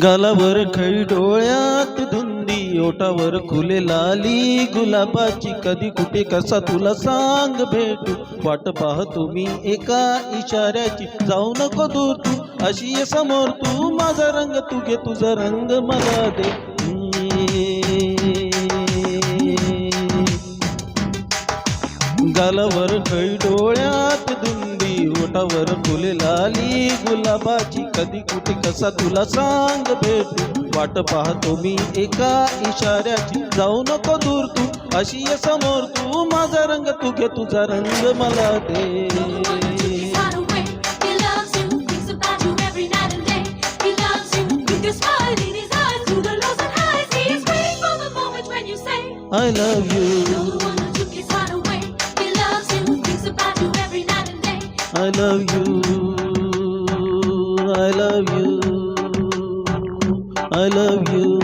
गालावर खळी डोळ्यात धुंदी ओठावर खुले लाली गुलाबाची कधी कुठे कसा तुला सांग भेटू वाट पाहतो मी एका इशाऱ्याची जाऊ नको दूर तू अशी ये समोर तू माझा रंग तू घे तुझा रंग मला दे गालावर खळी डोळ्यात धुंदी ओठावर फुले लाली गुलाबाची कधी कुठे कसा तुला सांग भेटू वाट पाहतो मी एका इशाऱ्याची जाऊ नको दूर तू अशी ये समोर तू माझा रंग तू घे तुझा रंग मला दे I love you. I love you, I love you, I love you.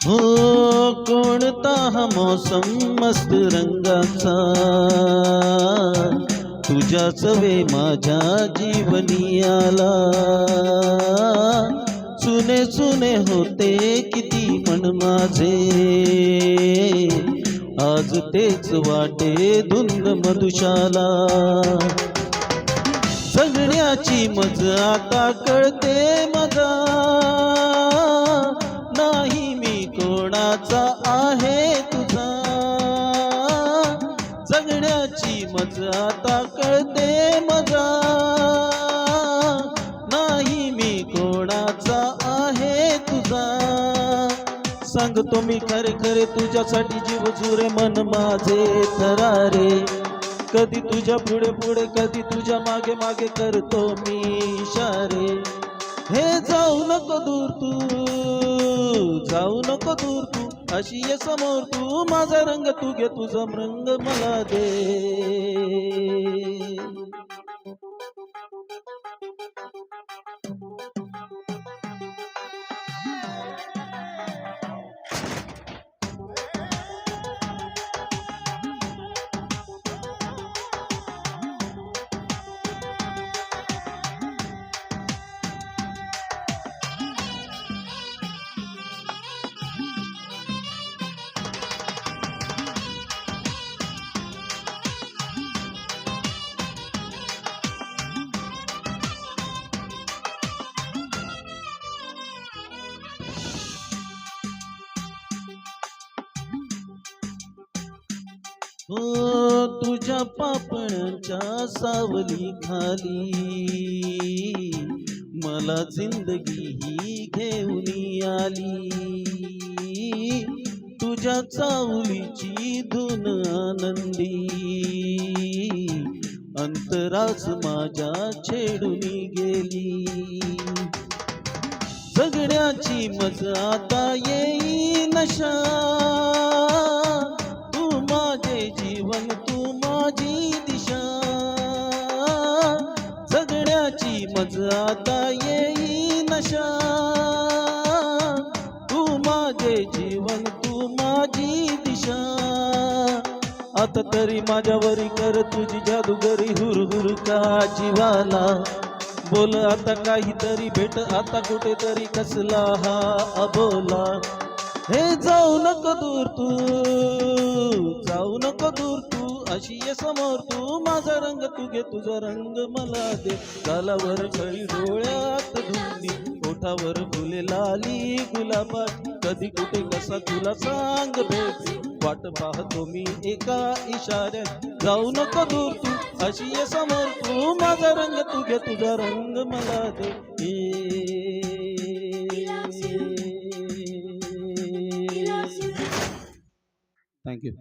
हो कोणता हा मौसम मस्त रंगाचा तुझ्याच वे माझ्या जीवनी आला सुने सुने होते किती मन माझे आज तेच वाटे धुंद मधुशाला जगण्याची मजा आता कळते मजा नाही मी कोणाचा आहे तुझा जगण्याची मजा आता कळते मजा नाही मी कोणाचा आहे तुझा सांगतो मी खरे खरे तुझ्यासाठी जीव जुरे मन माझे थरारे कधी तुझ्या पुढे पुढे कधी तुझ्या मागे मागे करतो मी इशारे हे जाऊ नको दूर तू जाऊ नको दूर तू अशी ये समोर तू माझा रंग तू घे तुझा रंग मला दे हो तुझ्या पापणांच्या सावली खाली मला जिंदगी ही घेऊन आली तुझ्या चावलीची धुन आनंदी अंतरास माझ्या छेडून गेली जगण्याची मजा आता येई नशा माझे जीवन तू माझी दिशा जगण्याची मजा आता येई नशा तू माझे जीवन तू माझी दिशा आता तरी माझ्यावरी कर तुझी जादूगरी हुरहुर का जीवाला बोल आता काहीतरी भेट आता कुठेतरी कसला हा अबोला हे जाऊ नको दूर तू जाऊ नको दूर तू अशी ये समोर तू माझा रंग तू घे तुझा रंग मला दे गालावर खळी डोळ्यात धुंदी ओठावर फुले लाली गुलाबात कधी कुठे कसा तुला सांग भेट वाट पाहतो मी एका इशाऱ्यात जाऊ नको दूर तू अशी ये समोर तू माझा रंग तू घे तुझा रंग मला दे थँक्यू